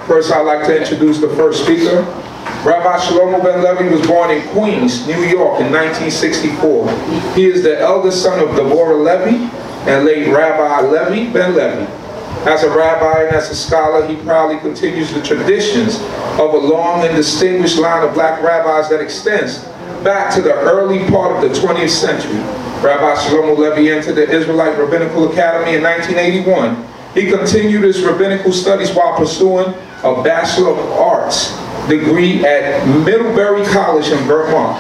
First, I'd like to introduce the first speaker. Rabbi Sholomo ben Levy was born in Queens, New York in 1964. He is the eldest son of Deborah Levy and late Rabbi Levy ben Levy. As a rabbi and as a scholar, he proudly continues the traditions of a long and distinguished line of black rabbis that extends back to the early part of the 20th century. Rabbi Shlomo Levy entered the Israelite Rabbinical Academy in 1981. He continued his rabbinical studies while pursuing a Bachelor of Arts degree at Middlebury College in Vermont.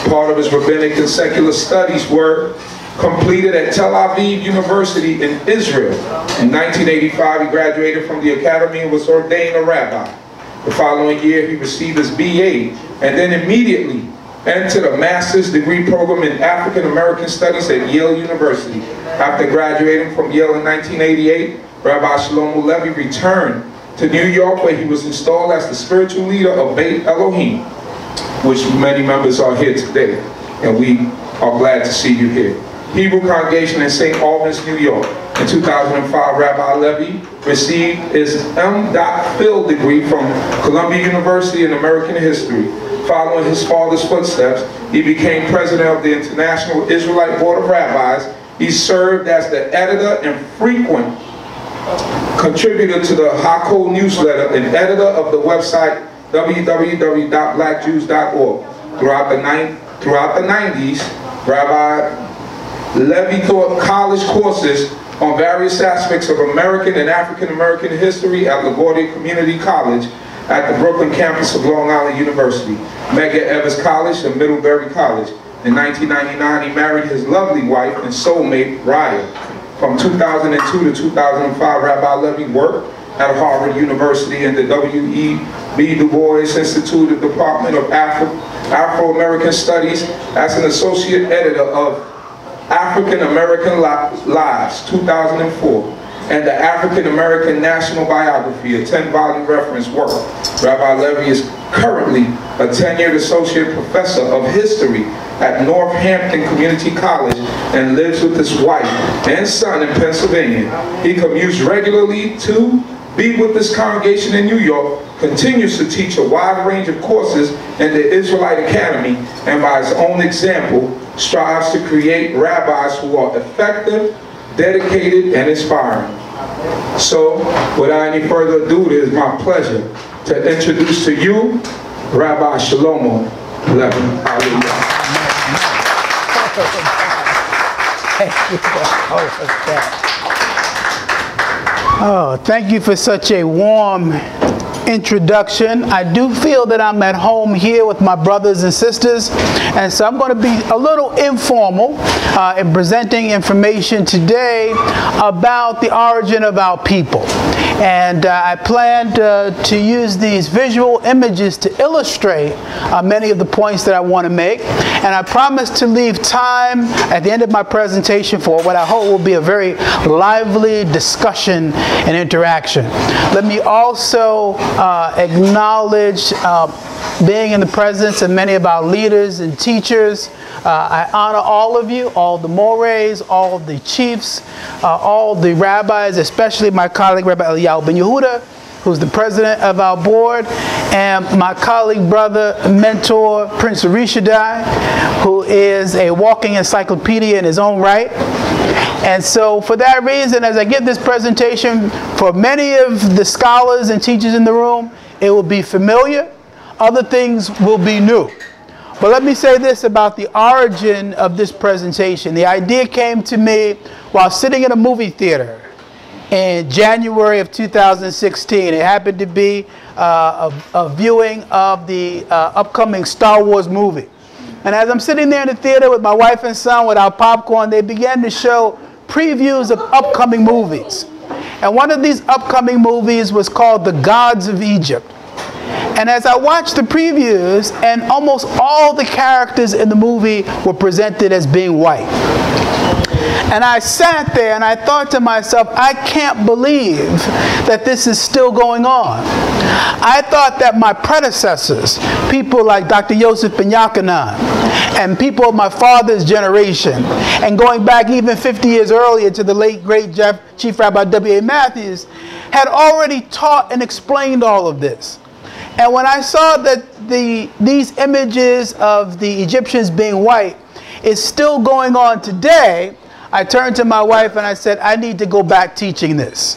Part of his rabbinic and secular studies were completed at Tel Aviv University in Israel. In 1985, he graduated from the academy and was ordained a rabbi. The following year, he received his BA and then immediately entered a master's degree program in African American Studies at Yale University. After graduating from Yale in 1988, Rabbi Shlomo Levy returned to New York, where he was installed as the spiritual leader of Beit Elohim, which many members are here today, and we are glad to see you here. Hebrew congregation in St. Albans, New York. In 2005, Rabbi Levy received his M.Phil degree from Columbia University in American History. Following his father's footsteps, he became president of the International Israelite Board of Rabbis. He served as the editor and frequent contributor to the HaKol newsletter and editor of the website www.blackjews.org. Throughout the 90s, Rabbi Levy taught college courses on various aspects of American and African American history at LaGuardia Community College at the Brooklyn campus of Long Island University, Medgar Evers College, and Middlebury College. In 1999, he married his lovely wife and soulmate, Raya. From 2002 to 2005, Rabbi Levy worked at Harvard University in the W.E.B. Du Bois Institute, the Department of Afro-American Studies, as an associate editor of African American Lives, 2004, and the African American National Biography, a 10-volume reference work. Rabbi Levy is currently a tenured associate professor of history at Northampton Community College and lives with his wife and son in Pennsylvania. He commutes regularly to be with this congregation in New York, continues to teach a wide range of courses in the Israelite Academy, and by his own example, strives to create rabbis who are effective, dedicated, and inspiring. So, without any further ado, it is my pleasure to introduce to you Rabbi Shlomo Levy. Oh, thank you for such a warm introduction. I do feel that I'm at home here with my brothers and sisters, and so I'm going to be a little informal in presenting information today about the origin of our people. And I planned to use these visual images to illustrate many of the points that I want to make. And I promise to leave time at the end of my presentation for what I hope will be a very lively discussion and interaction. Let me also acknowledge being in the presence of many of our leaders and teachers. I honor all of you, all the mores, all the chiefs, all the rabbis, especially my colleague Rabbi Eliyahu Ben Yehuda, who's the president of our board, and my colleague, brother, mentor, Prince Rishadai, who is a walking encyclopedia in his own right. And so for that reason, as I give this presentation, for many of the scholars and teachers in the room, it will be familiar. Other things will be new. But let me say this about the origin of this presentation. The idea came to me while sitting in a movie theater in January of 2016. It happened to be a viewing of the upcoming Star Wars movie. And as I'm sitting there in the theater with my wife and son with our popcorn, they began to show previews of upcoming movies. And one of these upcoming movies was called The Gods of Egypt. And as I watched the previews, and almost all the characters in the movie were presented as being white. And I sat there and I thought to myself, I can't believe that this is still going on. I thought that my predecessors, people like Dr. Yosef Ben Yochanan and people of my father's generation, and going back even 50 years earlier to the late great Chief Rabbi W.A. Matthews, had already taught and explained all of this. And when I saw that these images of the Egyptians being white is still going on today, I turned to my wife and I said, I need to go back teaching this.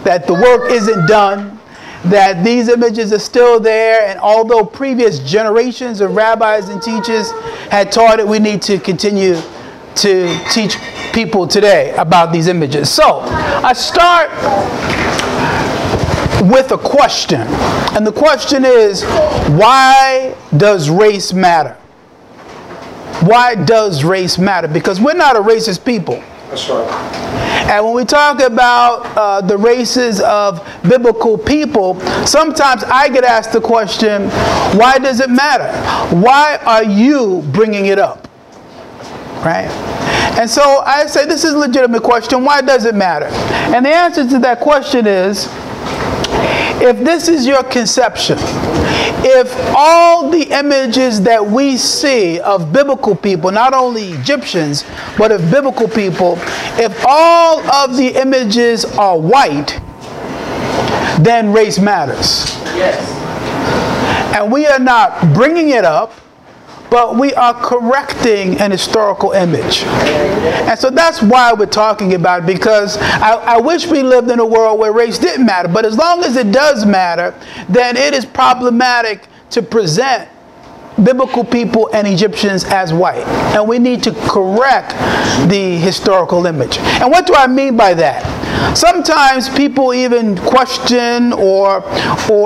That the work isn't done, that these images are still there, and although previous generations of rabbis and teachers had taught it, we need to continue to teach people today about these images. So, I start with a question, and the question is, why does race matter? Why does race matter? Because we're not a racist people. That's right. And when we talk about the races of biblical people, sometimes I get asked the question, why does it matter? Why are you bringing it up? Right? And so I say this is a legitimate question. Why does it matter? And the answer to that question is, if this is your conception, if all the images that we see of biblical people, not only Egyptians, but of biblical people, if all of the images are white, then race matters. Yes. And we are not bringing it up, but we are correcting an historical image. And so that's why we're talking about it, because I wish we lived in a world where race didn't matter. But as long as it does matter, then it is problematic to present biblical people and Egyptians as white. And we need to correct the historical image. And what do I mean by that? Sometimes people even question or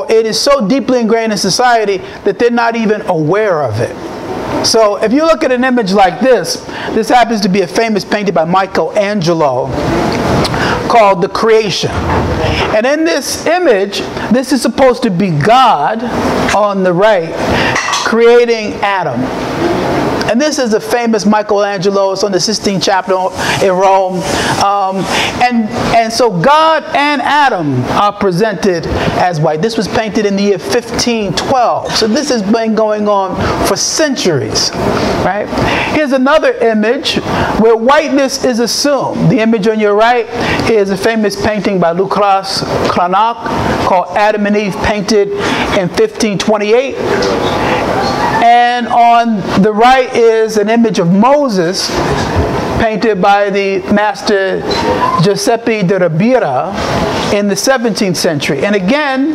it is so deeply ingrained in society that they're not even aware of it. So if you look at an image like this happens to be a famous painting by Michelangelo called The Creation. And in this image, this is supposed to be God on the right creating Adam. And this is a famous Michelangelo. It's on the Sistine Chapter in Rome. And so God and Adam are presented as white. This was painted in the year 1512. So this has been going on for centuries. Right? Here's another image where whiteness is assumed. The image on your right is a famous painting by Lucas Cranach called Adam and Eve, painted in 1528. And on the right is an image of Moses painted by the master Giuseppe de Ribera in the 17th century. And again,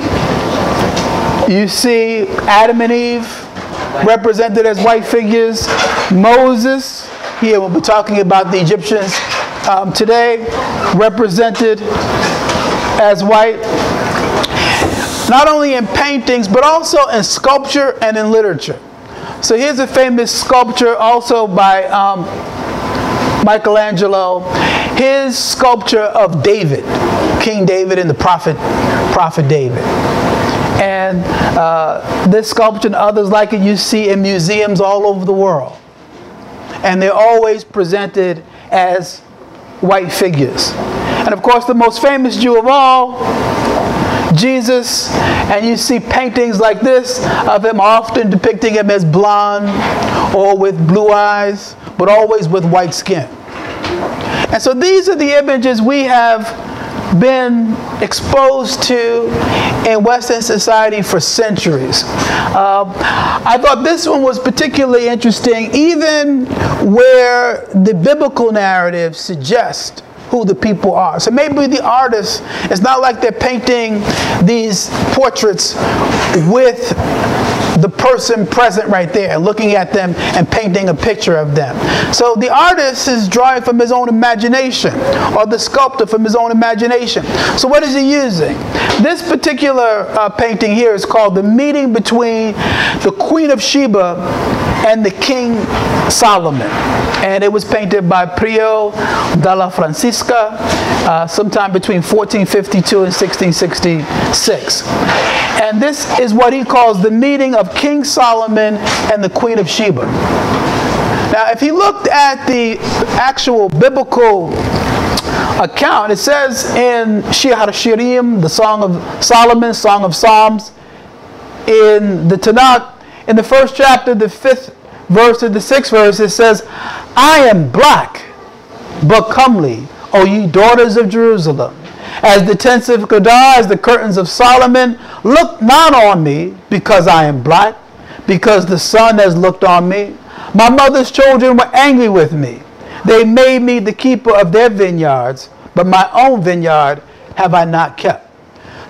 you see Adam and Eve represented as white figures. Moses, here we'll be talking about the Egyptians today, represented as white. Not only in paintings, but also in sculpture and in literature. So here's a famous sculpture also by Michelangelo. His sculpture of David, King David and the prophet David. And this sculpture and others like it you see in museums all over the world. And they're always presented as white figures. And of course the most famous Jew of all, Jesus, and you see paintings like this of him often depicting him as blonde or with blue eyes, but always with white skin. And so these are the images we have been exposed to in Western society for centuries. I thought this one was particularly interesting, even where the biblical narrative suggests who the people are. So maybe the artist, it's not like they're painting these portraits with the person present right there and looking at them and painting a picture of them. So the artist is drawing from his own imagination, or the sculptor from his own imagination. So what is he using? This particular painting here is called The Meeting Between the Queen of Sheba and the King Solomon. And it was painted by Prio della Francisca sometime between 1452 and 1666. And this is what he calls the meeting of King Solomon and the Queen of Sheba. Now, if he looked at the actual biblical account, it says in Shir HaShirim, the Song of Solomon, Song of Psalms, in the Tanakh, in the first chapter, the 5th verse to the 6th verse, it says, I am black, but comely, O ye daughters of Jerusalem. As the tents of Kedar, as the curtains of Solomon, look not on me, because I am black, because the sun has looked on me. My mother's children were angry with me. They made me the keeper of their vineyards, but my own vineyard have I not kept.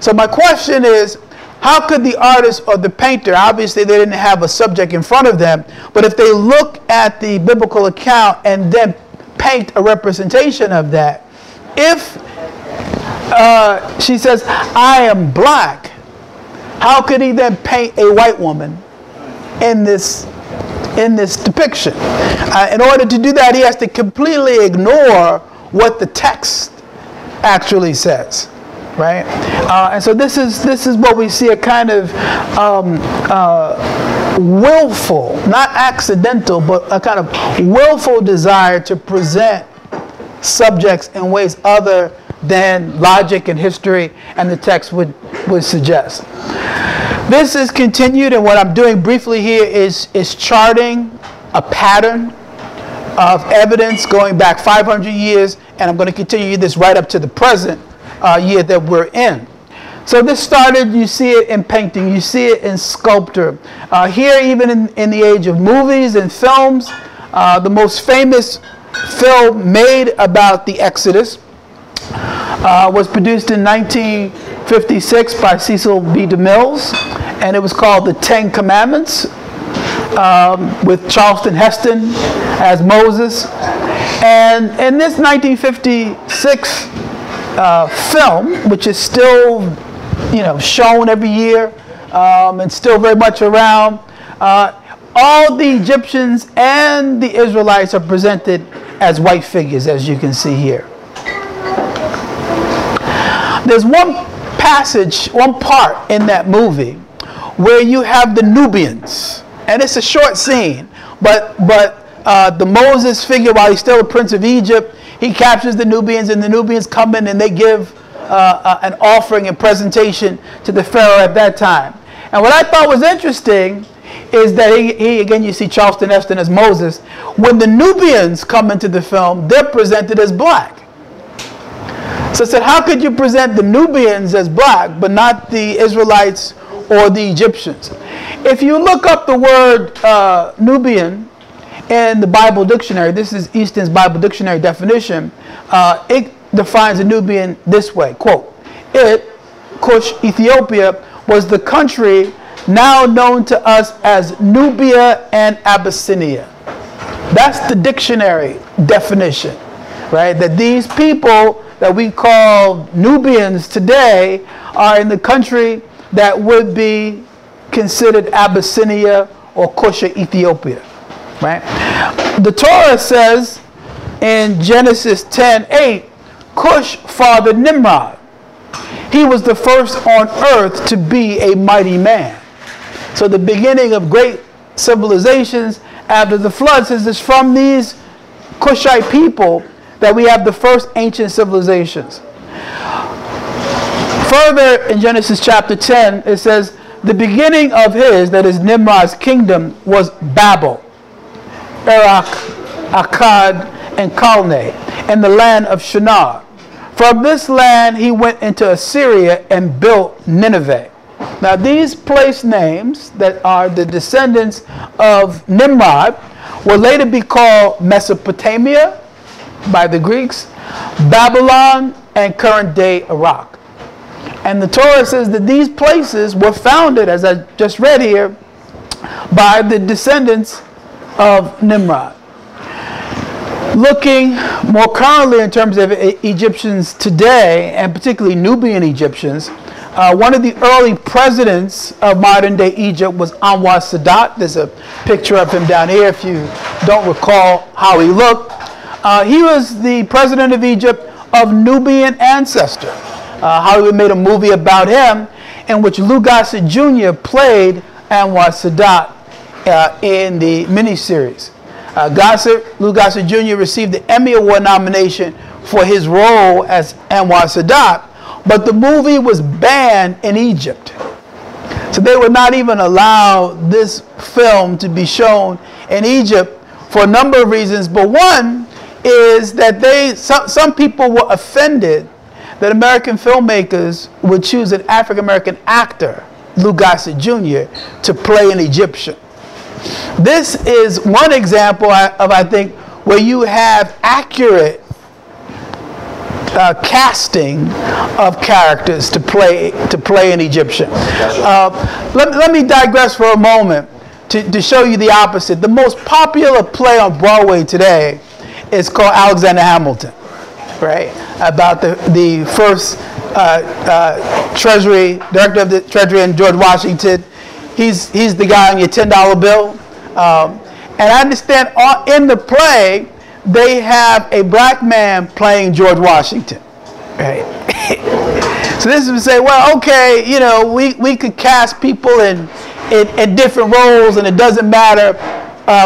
So my question is, how could the artist or the painter, obviously they didn't have a subject in front of them, but if they look at the biblical account and then paint a representation of that, if she says, I am black, how could he then paint a white woman in this depiction? In order to do that, he has to completely ignore what the text actually says, right? And so this is what we see, a kind of willful, not accidental, but a kind of willful desire to present subjects in ways other than logic and history and the text would suggest. This is continued, and what I'm doing briefly here is charting a pattern of evidence going back 500 years, and I'm going to continue this right up to the present year that we're in. So this started, you see it in painting, you see it in sculpture. Here, even in the age of movies and films, the most famous film made about the Exodus was produced in 1956 by Cecil B. DeMille, and it was called The Ten Commandments, with Charlton Heston as Moses. And in this 1956 film, which is still, shown every year and still very much around, all the Egyptians and the Israelites are presented as white figures, as you can see here. There's one passage, one part in that movie where you have the Nubians, and it's a short scene, but the Moses figure, while he's still a prince of Egypt, he captures the Nubians, and the Nubians come in and they give an offering and presentation to the Pharaoh at that time. And what I thought was interesting is that he again, you see Charlton Heston as Moses. When the Nubians come into the film, they're presented as black. So I said, how could you present the Nubians as black, but not the Israelites or the Egyptians? If you look up the word Nubian in the Bible dictionary, this is Easton's Bible Dictionary definition, it defines a Nubian this way, quote, Cush, Ethiopia, was the country now known to us as Nubia and Abyssinia. That's the dictionary definition, right? That these people that we call Nubians today are in the country that would be considered Abyssinia or Cush, Ethiopia, right? The Torah says in Genesis 10:8, Cush fathered Nimrod. He was the first on earth to be a mighty man. So the beginning of great civilizations after the flood says it's from these Cushite people that we have the first ancient civilizations. Further in Genesis chapter 10, it says, the beginning of his, that is Nimrod's kingdom, was Babel, Erech, Akkad, and Calneh, and the land of Shinar. From this land he went into Assyria and built Nineveh. Now these place names that are the descendants of Nimrod will later be called Mesopotamia by the Greeks, Babylon, and current day Iraq. And the Torah says that these places were founded, as I just read here, by the descendants of Nimrod. Looking more currently in terms of Egyptians today, and particularly Nubian Egyptians, one of the early presidents of modern day Egypt was Anwar Sadat. There's a picture of him down here if you don't recall how he looked. He was the president of Egypt of Nubian ancestor. Hollywood made a movie about him in which Lou Gossett Jr. played Anwar Sadat in the miniseries. Lou Gossett Jr. received the Emmy Award nomination for his role as Anwar Sadat, but the movie was banned in Egypt. So they would not even allow this film to be shown in Egypt for a number of reasons, but one is that some people were offended that American filmmakers would choose an African-American actor, Lou Gossett Jr., to play an Egyptian. This is one example of, I think, where you have accurate casting of characters to play an Egyptian. Let me digress for a moment to show you the opposite. The most popular play on Broadway today is called Alexander Hamilton, right? About the first director of the Treasury, and George Washington. He's the guy on your $10 bill. And I understand in the play, they have a black man playing George Washington, right? So this is to say, well, okay, you know, we could cast people in different roles, and it doesn't matter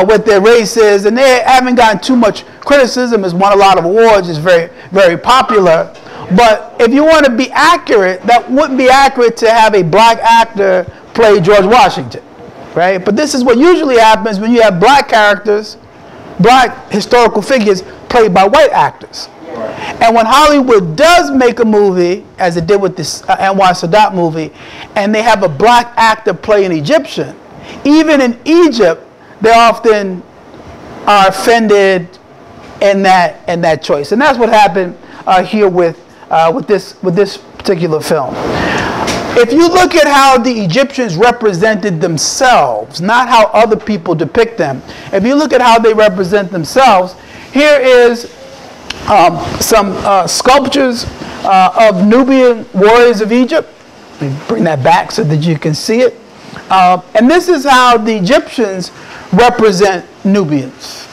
what their race is, and they haven't gotten too much criticism. It's won a lot of awards. It's very, very popular. But if you want to be accurate, that wouldn't be accurate to have a black actor play George Washington, right? But this is what usually happens when you have black characters, black historical figures played by white actors. And when Hollywood does make a movie, as it did with this Anwar Sadat movie, and they have a black actor play an Egyptian, even in Egypt, they often are offended in that choice. And that's what happened here with this particular film. If you look at how the Egyptians represented themselves, not how other people depict them, if you look at how they represent themselves, here is some sculptures of Nubian warriors of Egypt. Let me bring that back so that you can see it. And this is how the Egyptians represent Nubians,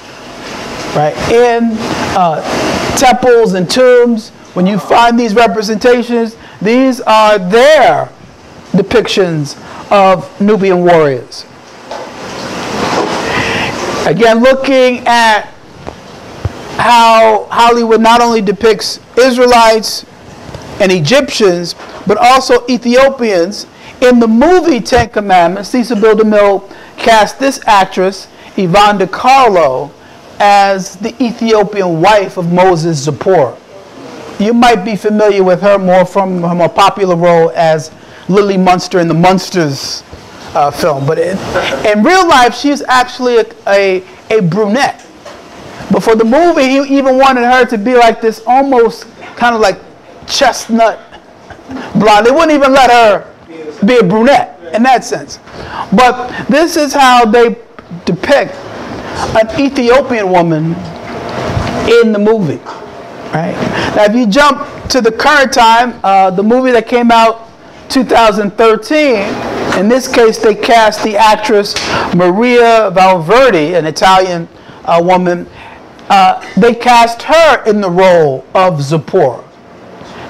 right? In temples and tombs, when you find these representations, these are their depictions of Nubian warriors. Again, looking at how Hollywood not only depicts Israelites and Egyptians, but also Ethiopians. In the movie Ten Commandments, Cecil B. DeMille cast this actress, Yvonne DiCarlo, as the Ethiopian wife of Moses Zipporah. You might be familiar with her more from her more popular role as Lily Munster in the Munsters film. But in real life, she's actually a brunette. But for the movie, he even wanted her to be like this almost kind of like chestnut blonde. They wouldn't even let her be a brunette in that sense. But this is how they depict an Ethiopian woman in the movie. Right? Now, if you jump to the current time, the movie that came out 2013, in this case, they cast the actress Maria Valverde, an Italian woman. They cast her in the role of Zipporah.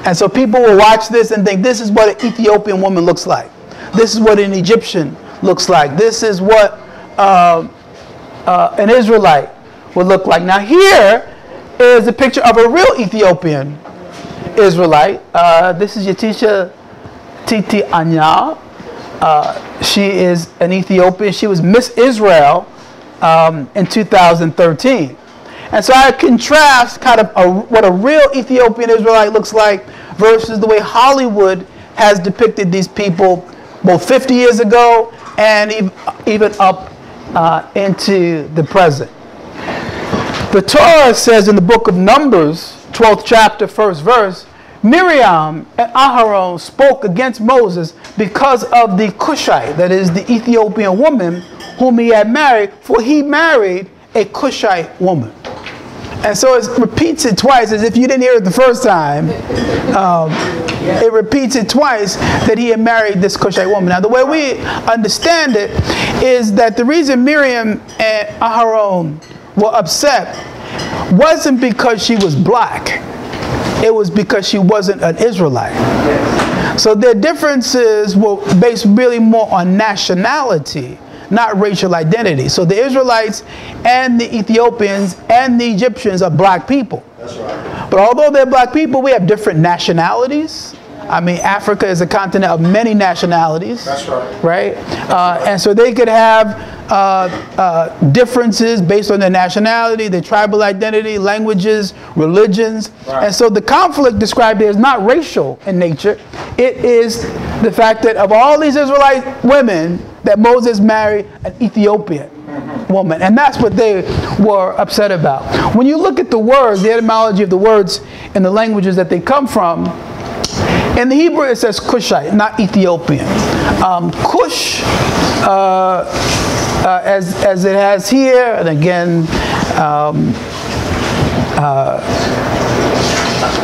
And so people will watch this and think, this is what an Ethiopian woman looks like. This is what an Egyptian looks like. This is what an Israelite would look like. Now here is a picture of a real Ethiopian Israelite. This is Yatisha Titi Anya. She is an Ethiopian. She was Miss Israel in 2013. And so I contrast kind of what a real Ethiopian Israelite looks like versus the way Hollywood has depicted these people both 50 years ago and even up into the present. The Torah says in the book of Numbers, 12th chapter, 1st verse, Miriam and Aharon spoke against Moses because of the Cushite, that is the Ethiopian woman whom he had married, for he married a Cushite woman. And so it repeats it twice, as if you didn't hear it the first time. It repeats it twice that he had married this Cushite woman. Now, the way we understand it is that the reason Miriam and Aharon were upset wasn't because she was black. It was because she wasn't an Israelite. So their differences were based really more on nationality, not racial identity. So the Israelites and the Ethiopians and the Egyptians are black people. That's right. But although they're black people, we have different nationalities, I mean, Africa is a continent of many nationalities. That's right. Right? And so they could have differences based on their nationality, their tribal identity, languages, religions. Right. And so the conflict described here is not racial in nature. It is the fact that of all these Israelite women, that Moses married an Ethiopian woman. And that's what they were upset about. When you look at the words, the etymology of the words in the languages that they come from, in the Hebrew it says Cushite, not Ethiopian. Cush, as it has here, and again,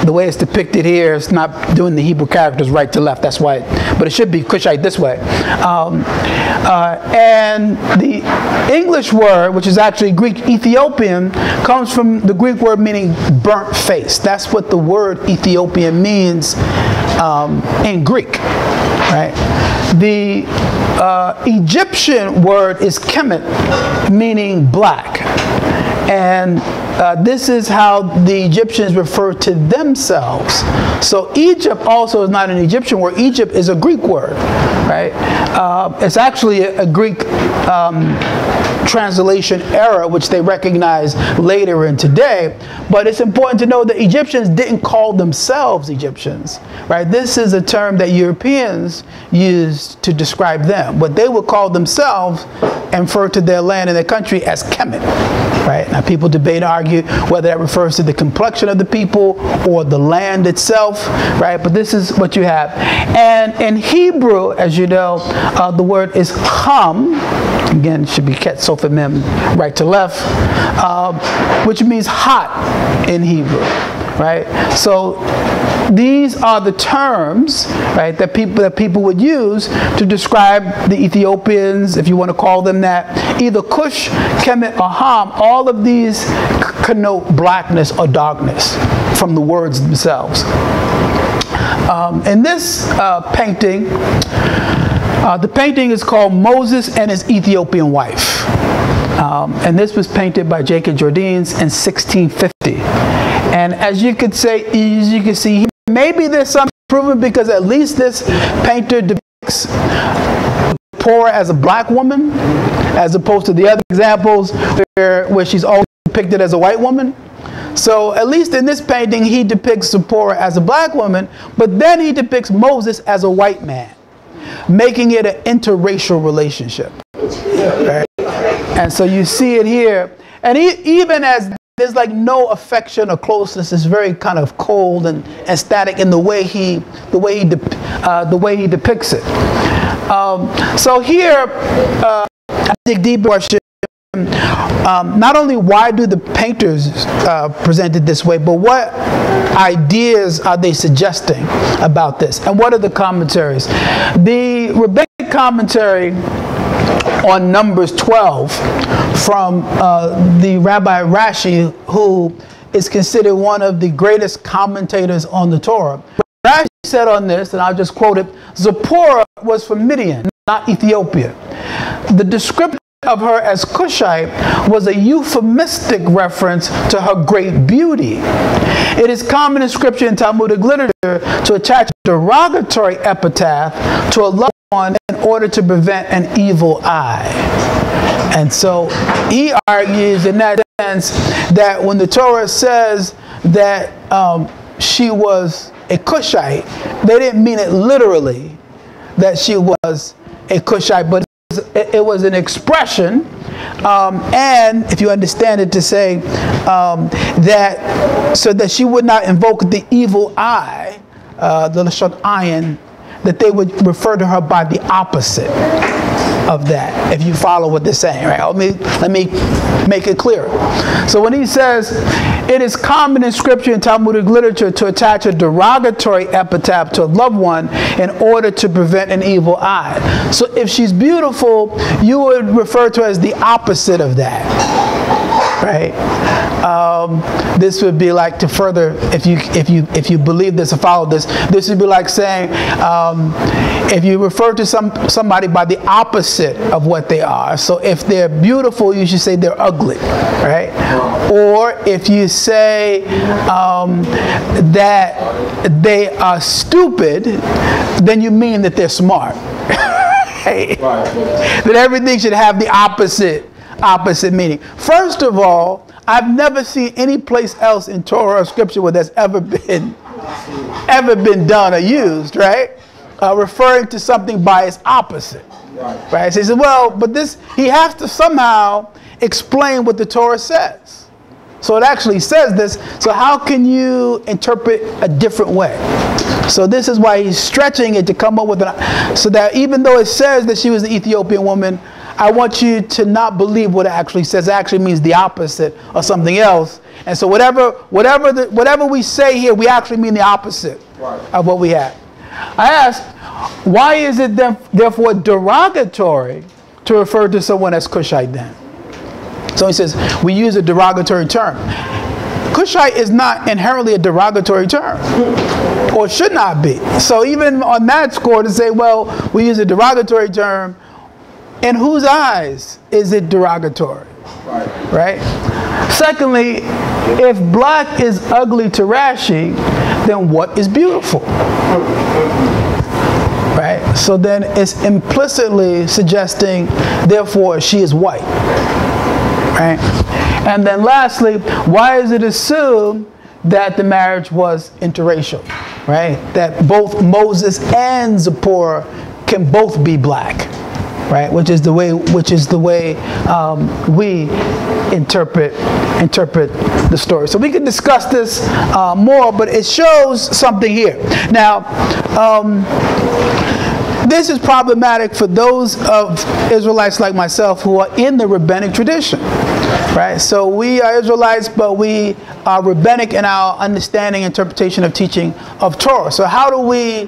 the way it's depicted here, it's not doing the Hebrew characters right to left. That's why, but it should be Cushite this way. And the English word, which is actually Greek Ethiopian, comes from the Greek word meaning burnt face. That's what the word Ethiopian means in Greek, right? The Egyptian word is kemet, meaning black. And this is how the Egyptians refer to themselves. So Egypt also is not an Egyptian word. Egypt is a Greek word, right? It's actually a Greek translation error, which they recognize later in today. But it's important to know that Egyptians didn't call themselves Egyptians, right? This is a term that Europeans used to describe them. What they would call themselves and refer to their land and their country as Kemet, right? Now people debate and argue whether that refers to the complexion of the people or the land itself, right? But this is what you have. And in Hebrew, as you know, the word is Ham. Again, it should be ket sofa mem, right to left, which means hot in Hebrew, right? So these are the terms, right, that people would use to describe the Ethiopians, if you want to call them that. Either Cush, Kemet, or Ham. All of these connote blackness or darkness from the words themselves. In this painting, the painting is called Moses and His Ethiopian Wife. And this was painted by Jacob Jordines in 1650. And as you could see here, maybe there's some improvement because at least this painter depicts Torah as a black woman, as opposed to the other examples where she's always depicted as a white woman. So at least in this painting, he depicts Zipporah as a black woman, but then he depicts Moses as a white man, making it an interracial relationship. Right? And so you see it here. And even as there's like no affection or closeness, it's very kind of cold and static in the way he depicts it. So here, I dig deeper. Not only why do the painters present it this way, but what ideas are they suggesting about this? And what are the commentaries? The rabbinic commentary on Numbers 12 from the Rabbi Rashi, who is considered one of the greatest commentators on the Torah. Rashi said on this, and I'll just quote it, Zipporah was from Midian, not Ethiopia. The description of her as Cushite was a euphemistic reference to her great beauty. It is common in scripture and Talmudic literature to attach a derogatory epithet to a loved one in order to prevent an evil eye. And so he argues in that sense that when the Torah says that she was a Cushite, they didn't mean it literally that she was a Cushite, but it was an expression, and if you understand it, to say that so that she would not invoke the evil eye, the Lashon Ayin, that they would refer to her by the opposite of that, if you follow what they're saying, right? Let me make it clear. So when he says, it is common in scripture and Talmudic literature to attach a derogatory epithet to a loved one in order to prevent an evil eye. So if she's beautiful, you would refer to her as the opposite of that. right? This would be like, to further, if you believe this or follow this, this would be like saying, if you refer to somebody by the opposite of what they are. So if they're beautiful, you should say they're ugly, right? Or if you say that they are stupid, then you mean that they're smart. Right? That everything should have the opposite meaning. First of all, I've never seen any place else in Torah or Scripture where that's ever been done or used, right? Referring to something by its opposite, right? So he said, well, but this, he has to somehow explain what the Torah says. So it actually says this. So how can you interpret a different way? So this is why he's stretching it to come up with so that even though it says that she was an Ethiopian woman, I want you to not believe what it actually says. It actually means the opposite or something else. And so whatever we say here, we actually mean the opposite of what we have. I asked, why is it therefore derogatory to refer to someone as Cushite then? So he says, we use a derogatory term. Cushite is not inherently a derogatory term, or should not be. So even on that score to say, well, we use a derogatory term, in whose eyes is it derogatory? Right? Secondly, if black is ugly to Rashi, then what is beautiful? Right? So then it's implicitly suggesting, therefore, she is white. Right? And then lastly, why is it assumed that the marriage was interracial? Right? That both Moses and Zipporah can both be black. Right, which is the way we interpret the story. So we can discuss this more, but it shows something here. Now, this is problematic for those of Israelites like myself who are in the rabbinic tradition. Right, so we are Israelites, but we are rabbinic in our understanding, interpretation of teaching of Torah. So how do we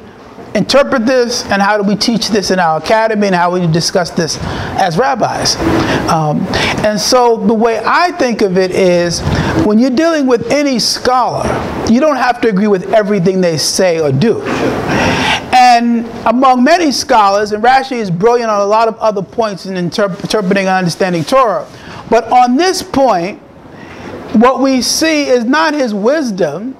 interpret this, and how do we teach this in our academy, and how we discuss this as rabbis? And so the way I think of it is, when you're dealing with any scholar, you don't have to agree with everything they say or do. And among many scholars, and Rashi is brilliant on a lot of other points in interpreting and understanding Torah, but on this point, what we see is not his wisdom,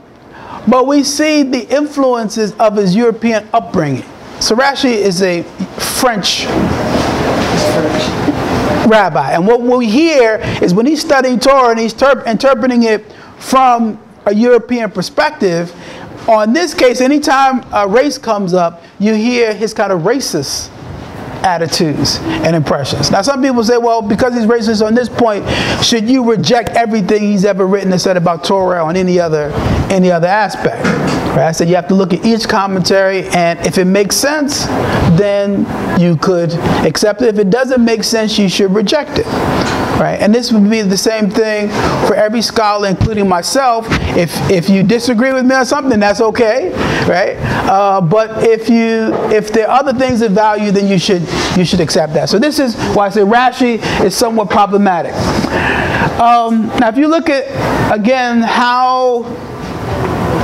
but we see the influences of his European upbringing. So Rashi is a French rabbi. And what we hear is when he's studying Torah and he's interpreting it from a European perspective, on this case, anytime a race comes up, you hear his kind of racist attitudes and impressions. Now some people say, well, because he's racist on this point, should you reject everything he's ever written and said about Torah on any other aspect? Right? I said you have to look at each commentary, and if it makes sense, then you could accept it. If it doesn't make sense, you should reject it. Right? And this would be the same thing for every scholar, including myself. If you disagree with me on something, that's okay, right? But if there are other things of value, then you should accept that. So this is why I say Rashi is somewhat problematic. Now, if you look at again how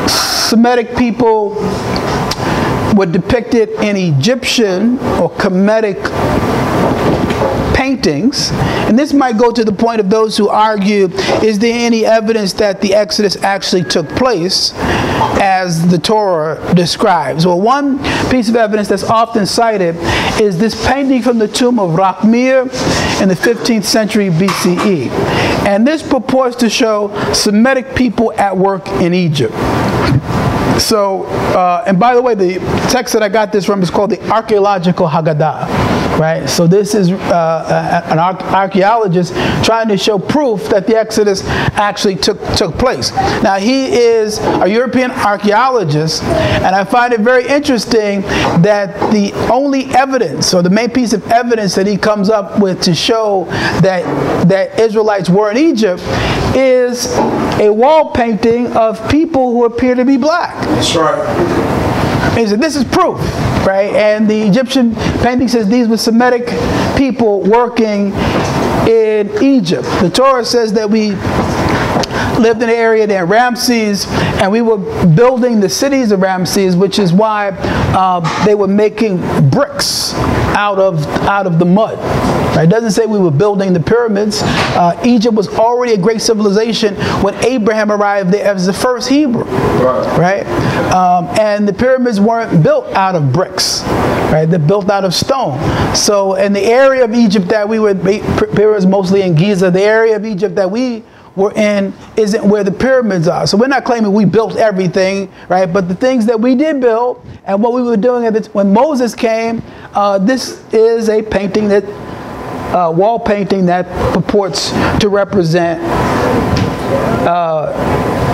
Semitic people were depicted in Egyptian or Kemetic paintings, and this might go to the point of those who argue, is there any evidence that the Exodus actually took place as the Torah describes? Well, one piece of evidence that's often cited is this painting from the tomb of Rakhmir in the 15th century BCE. And this purports to show Semitic people at work in Egypt. So, and by the way, the text that I got this from is called the Archaeological Haggadah, right? So this is an archaeologist trying to show proof that the Exodus actually took place. Now, he is a European archaeologist, and I find it very interesting that the only evidence, or the main piece of evidence that he comes up with to show that Israelites were in Egypt, is a wall painting of people who appear to be black. That's right. He said, this is proof, right? And the Egyptian painting says these were Semitic people working in Egypt. The Torah says that we lived in an area there, Ramses, and we were building the cities of Ramses, which is why they were making bricks out of the mud. Right? It doesn't say we were building the pyramids. Egypt was already a great civilization when Abraham arrived there as the first Hebrew. Right? And the pyramids weren't built out of bricks. Right? They're built out of stone. So in the area of Egypt that we were, pyramids mostly in Giza, the area of Egypt that we were in isn't where the pyramids are. So we're not claiming we built everything, right? But the things that we did build and what we were doing when Moses came, this is a painting that, wall painting that purports to represent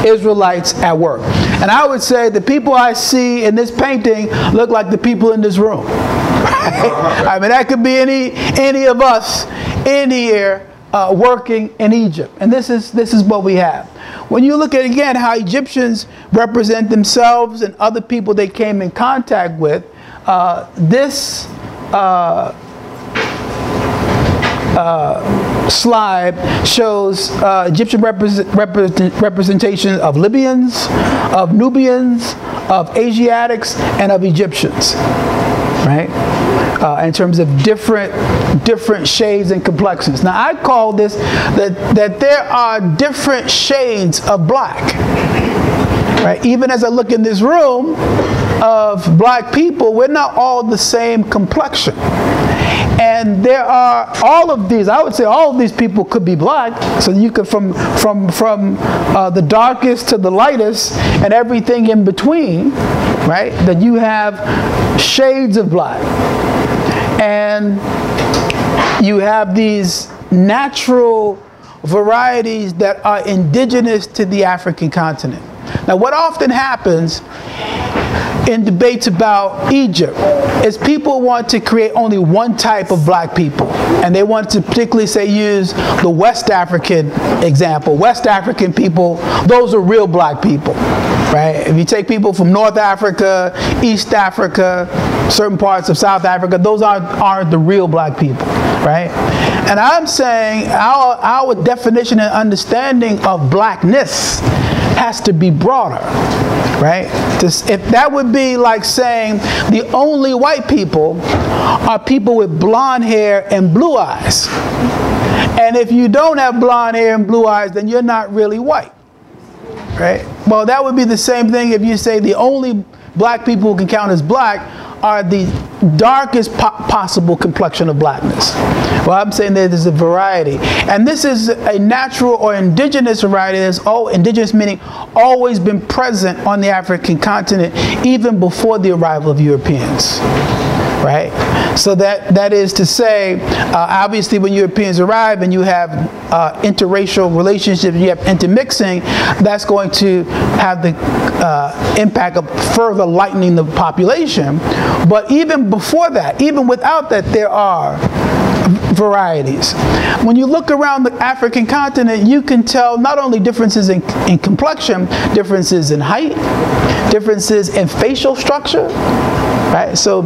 Israelites at work. And I would say the people I see in this painting look like the people in this room. Right? I mean, that could be any of us in here working in Egypt. And this is what we have. When you look at, again, how Egyptians represent themselves and other people they came in contact with, this slide shows Egyptian representation of Libyans, of Nubians, of Asiatics, and of Egyptians, right? In terms of different shades and complexions. Now, I call this that there are different shades of black. Right? Even as I look in this room of black people, we're not all the same complexion. And there are all of these, I would say all of these people could be black. So you could from the darkest to the lightest and everything in between, right? That you have shades of black. And you have these natural varieties that are indigenous to the African continent. Now, what often happens in debates about Egypt is people want to create only one type of black people, and they want to particularly use the West African example. West African people, those are real black people, right? If you take people from North Africa, East Africa, certain parts of South Africa, those aren't the real black people, right? And I'm saying our definition and understanding of blackness has to be broader, right? If that would be like saying the only white people are people with blonde hair and blue eyes. And if you don't have blonde hair and blue eyes, then you're not really white, right? Well, that would be the same thing if you say the only black people who can count as black are the darkest possible complexion of blackness. Well, I'm saying that there's a variety. And this is a natural or indigenous variety that's indigenous meaning always been present on the African continent even before the arrival of Europeans. Right? So that is to say, obviously when Europeans arrive and you have interracial relationships, you have intermixing, that's going to have the impact of further lightening the population. But even before that, even without that, there are varieties. When you look around the African continent, you can tell not only differences in complexion, differences in height, differences in facial structure. Right? So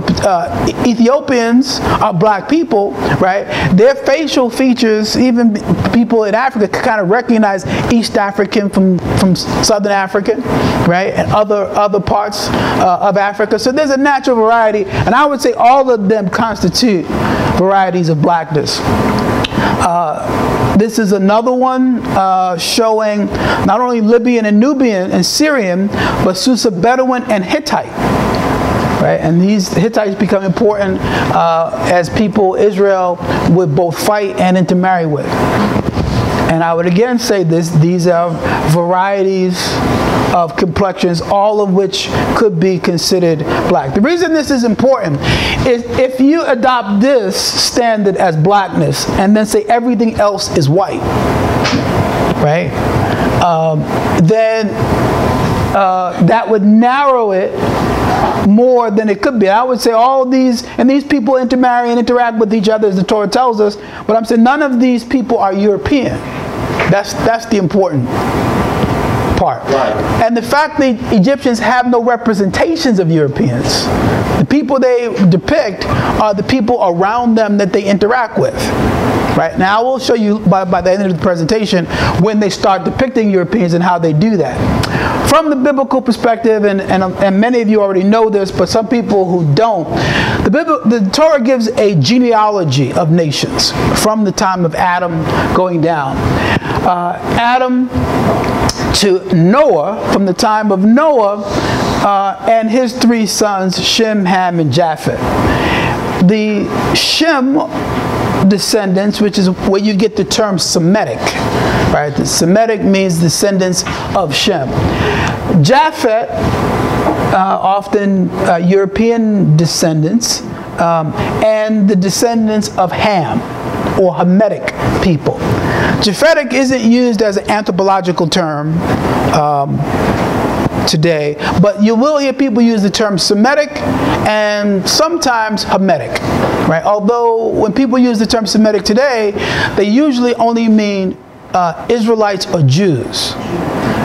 Ethiopians are black people, right? Their facial features, even people in Africa can kind of recognize East African from Southern African, right? And other parts of Africa. So there's a natural variety, and I would say all of them constitute varieties of blackness. This is another one showing not only Libyan and Nubian and Syrian, but Susa Bedouin and Hittite. Right? And these Hittites become important as people Israel would both fight and intermarry with. And I would again say these are varieties of complexions, all of which could be considered black. The reason this is important is if you adopt this standard as blackness and then say everything else is white, right? Then that would narrow it more than it could be. I would say all these, and these people intermarry and interact with each other as the Torah tells us, but I'm saying none of these people are European. That's the important part. Right. And the fact that Egyptians have no representations of Europeans. The people they depict are the people around them that they interact with. Right? Now I will show you by the end of the presentation when they start depicting Europeans and how they do that. From the biblical perspective, and many of you already know this, but some people who don't, the Torah gives a genealogy of nations from the time of Adam going down. Adam to Noah, from the time of Noah and his 3 sons, Shem, Ham, and Japheth. The Shem descendants, which is where you get the term Semitic, right? The Semitic means descendants of Shem. Japheth, often European descendants, and the descendants of Ham, or Hamitic people. Japhetic isn't used as an anthropological term today, but you will hear people use the term Semitic and sometimes Hamitic, right? Although when people use the term Semitic today, they usually only mean Israelites or Jews,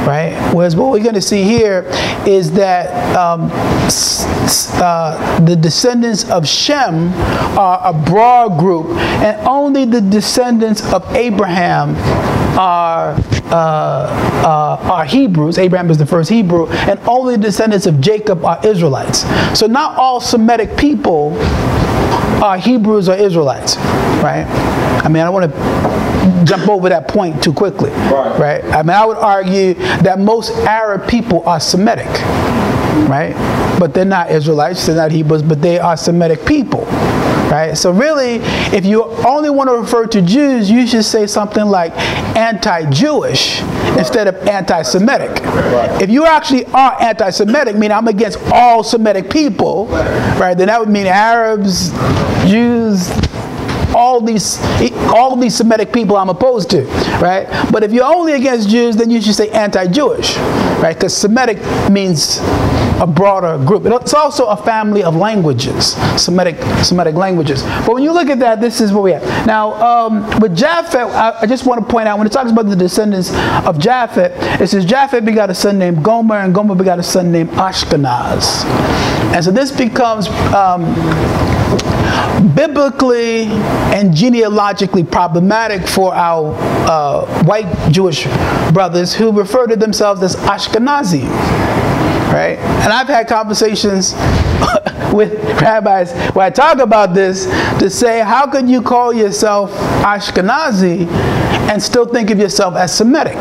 right? Whereas what we're going to see here is that the descendants of Shem are a broad group, and only the descendants of Abraham are Hebrews. Abraham is the first Hebrew, and only the descendants of Jacob are Israelites. So not all Semitic people are Hebrews or Israelites, right? I mean, I don't want to jump over that point too quickly, right? I mean, I would argue that most Arab people are Semitic, right? But they're not Israelites, they're not Hebrews, but they are Semitic people, right? So really, if you only want to refer to Jews, you should say something like anti-Jewish instead of anti-Semitic. If you actually are anti-Semitic, meaning I'm against all Semitic people, right, then that would mean Arabs, Jews, all these Semitic people I'm opposed to, right? But if you're only against Jews, then you should say anti-Jewish, right? Because Semitic means a broader group. It's also a family of languages, Semitic languages. But when you look at that, this is what we have. Now, with Japheth, I just want to point out, when it talks about the descendants of Japheth, it says Japheth begot a son named Gomer, and Gomer begot a son named Ashkenaz. And so this becomes biblically and genealogically problematic for our white Jewish brothers who refer to themselves as Ashkenazi, right? And I've had conversations with rabbis where I talk about this to say, how could you call yourself Ashkenazi and still think of yourself as Semitic?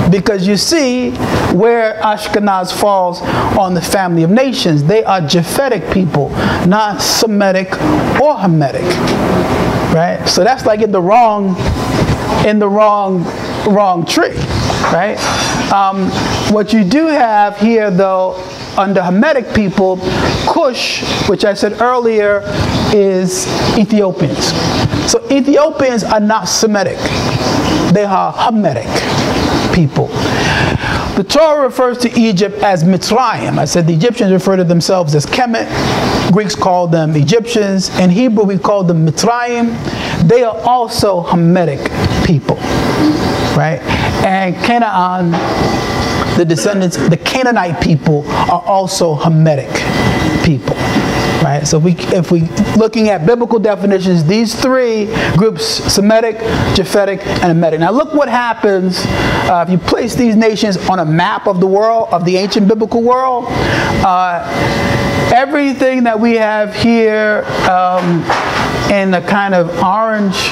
Because you see where Ashkenaz falls on the family of nations. They are Japhetic people, not Semitic or Hamitic, right? So that's like in the wrong tree, right? What you do have here, though, under Hamitic people, Cush, which I said earlier, is Ethiopians. So Ethiopians are not Semitic. They are Hamitic people. The Torah refers to Egypt as Mitzrayim. I said the Egyptians refer to themselves as Kemet. Greeks call them Egyptians. In Hebrew, we call them Mitzrayim. They are also Hamitic people, right? And Canaan, the descendants, the Canaanite people, are also Hamitic people. Right? So if we looking at biblical definitions, these 3 groups, Semitic, Japhetic, and Hamitic. Now look what happens if you place these nations on a map of the world, of the ancient biblical world. Everything that we have here in the kind of orange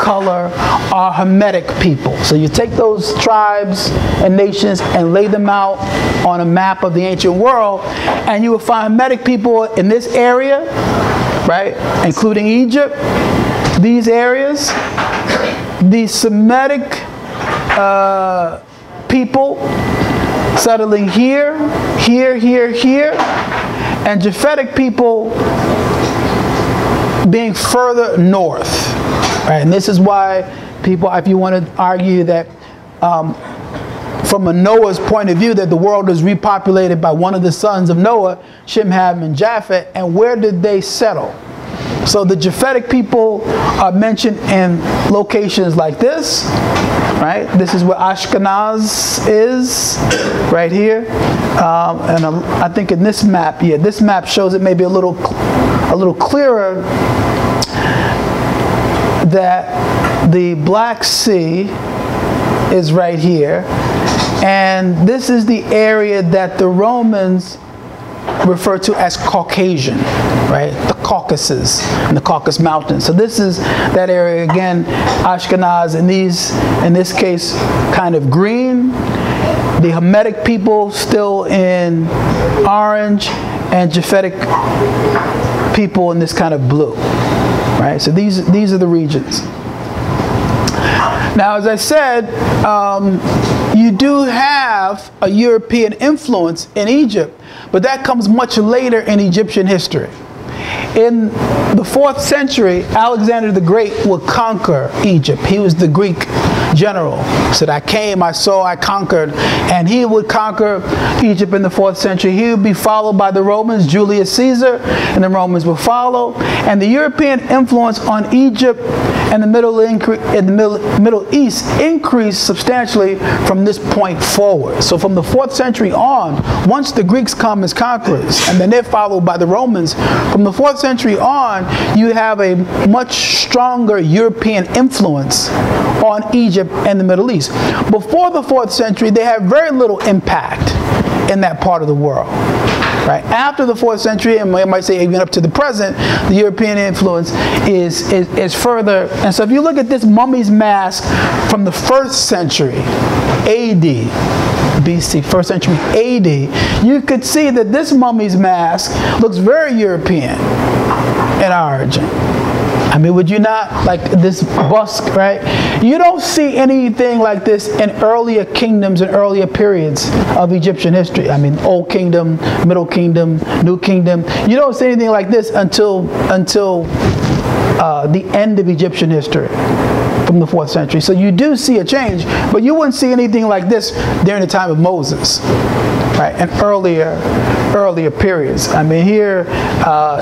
color are Hamitic people. So you take those tribes and nations and lay them out on a map of the ancient world, and you will find Hamitic people in this area, right, including Egypt, these areas. The Semitic people settling here, here, here, here, and Japhetic people being further north, right? And this is why people, if you want to argue that from a Noah's point of view, that the world is repopulated by one of the sons of Noah, Shem, Ham, and Japheth, and where did they settle? So the Japhetic people are mentioned in locations like this, right? This is where Ashkenaz is, right here. And I think in this map, yeah, this map shows it maybe a little clearer that the Black Sea is right here. And this is the area that the Romans refer to as Caucasian, right? The Caucasus and the Caucasus Mountains. So this is that area again, Ashkenaz, in this case, kind of green. The Hamitic people still in orange, and Japhetic people in this kind of blue, right? So these are the regions. Now, as I said, you do have a European influence in Egypt, but that comes much later in Egyptian history. In the 4th century, Alexander the Great would conquer Egypt. He was the Greek general. He said, I came, I saw, I conquered. And he would conquer Egypt in the 4th century. He would be followed by the Romans, Julius Caesar, and the Romans would follow. And the European influence on Egypt and the Middle East increased substantially from this point forward. So from the 4th century on, once the Greeks come as conquerors, and then they're followed by the Romans, from the 4th century on, you have a much stronger European influence on Egypt and the Middle East. Before the 4th century, they had very little impact in that part of the world. Right? After the 4th century, and I might say even up to the present, the European influence is further. And so if you look at this mummy's mask from the 1st century AD, BC, 1st century AD, you could see that this mummy's mask looks very European in origin. I mean, would you not? Like this busk, right? You don't see anything like this in earlier kingdoms and earlier periods of Egyptian history. I mean, Old Kingdom, Middle Kingdom, New Kingdom. You don't see anything like this until the end of Egyptian history, from the 4th century. So you do see a change, but you wouldn't see anything like this during the time of Moses, right? And earlier periods. I mean, here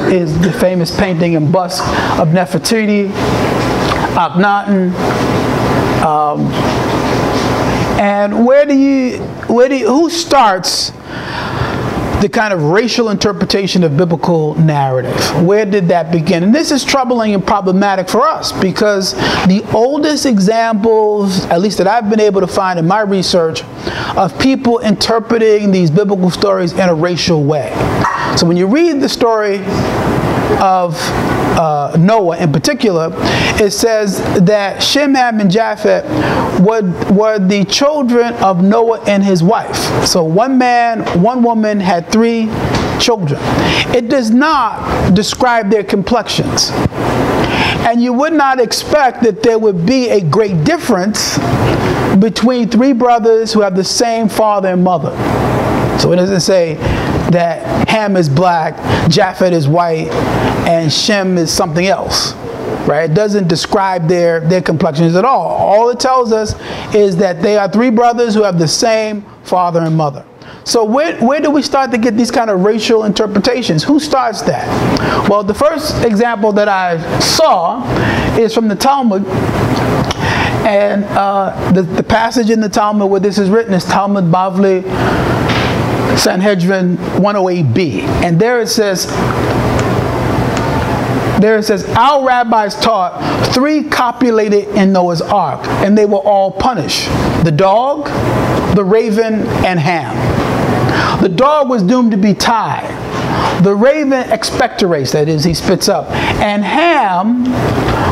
is the famous painting and bust of Nefertiti, Akhenaten, and who starts the kind of racial interpretation of biblical narrative? Where did that begin? And this is troubling and problematic for us, because the oldest examples, at least that I've been able to find in my research, of people interpreting these biblical stories in a racial way. So when you read the story of Noah in particular, it says that Shem, Ham, and Japheth were the children of Noah and his wife. So one man, one woman had 3 children. It does not describe their complexions. And you would not expect that there would be a great difference between 3 brothers who have the same father and mother. So it doesn't say that Ham is black, Japheth is white, and Shem is something else, right? It doesn't describe their complexions at all. All it tells us is that they are 3 brothers who have the same father and mother. So where do we start to get these kind of racial interpretations? Who starts that? Well, the first example that I saw is from the Talmud. And the passage in the Talmud where this is written is Talmud Bavli, Sanhedrin 108b. And there it says, our rabbis taught 3 copulated in Noah's ark, and they were all punished: the dog, the raven, and Ham. The dog was doomed to be tied. The raven expectorates, that is, he spits up. And Ham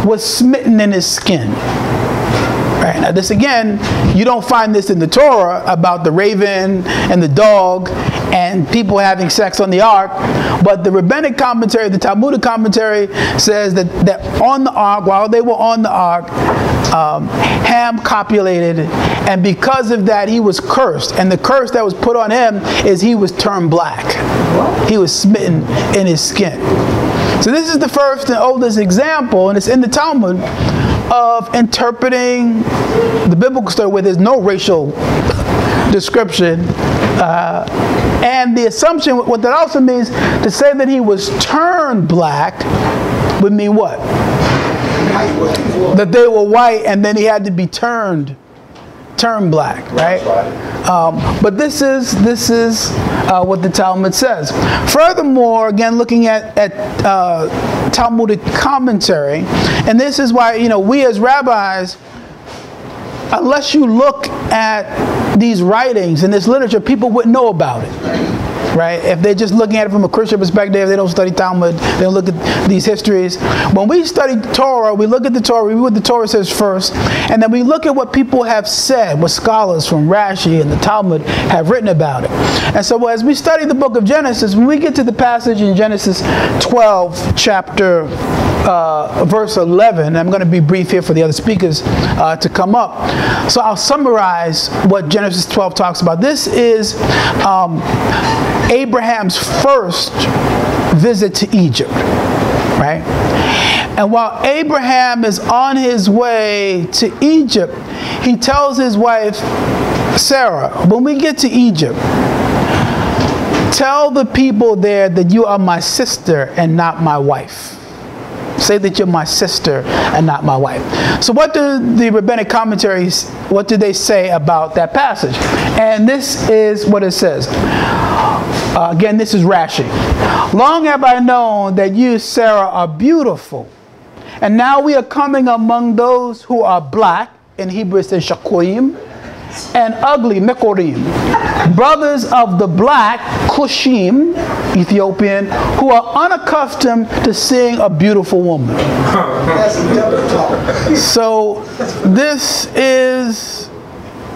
was smitten in his skin. Right. Now this again, you don't find this in the Torah about the raven and the dog and people having sex on the ark, but the rabbinic commentary, the Talmudic commentary, says that on the ark, while they were on the ark, Ham copulated, and because of that he was cursed, and the curse that was put on him is he was turned black. He was smitten in his skin. So this is the first and oldest example, and it's in the Talmud, of interpreting the biblical story where there's no racial description. And the assumption, what that also means, to say that he was turned black would mean what? That they were white and then he had to be turned black, right? But this is what the Talmud says. Furthermore, again, looking at Talmudic commentary, and this is why, you know, we as rabbis, unless you look at these writings and this literature, people wouldn't know about it. Right? If they're just looking at it from a Christian perspective, they don't study Talmud, they don't look at these histories. When we study Torah, we look at the Torah, we read what the Torah says first, and then we look at what people have said, what scholars from Rashi and the Talmud have written about it. And so as we study the book of Genesis, when we get to the passage in Genesis 12, chapter verse 11, I'm going to be brief here for the other speakers to come up. So I'll summarize what Genesis 12 talks about. This is Abraham's first visit to Egypt, right? And while Abraham is on his way to Egypt, he tells his wife, Sarah, when we get to Egypt, tell the people there that you are my sister and not my wife. Say that you're my sister and not my wife. So what do the rabbinic commentaries, what do they say about that passage? And this is what it says. Again, this is Rashi. Long have I known that you, Sarah, are beautiful. And now we are coming among those who are black. In Hebrew it says shakurim. And ugly, mekorim. Brothers of the black, Kushim, Ethiopian, who are unaccustomed to seeing a beautiful woman. So this is,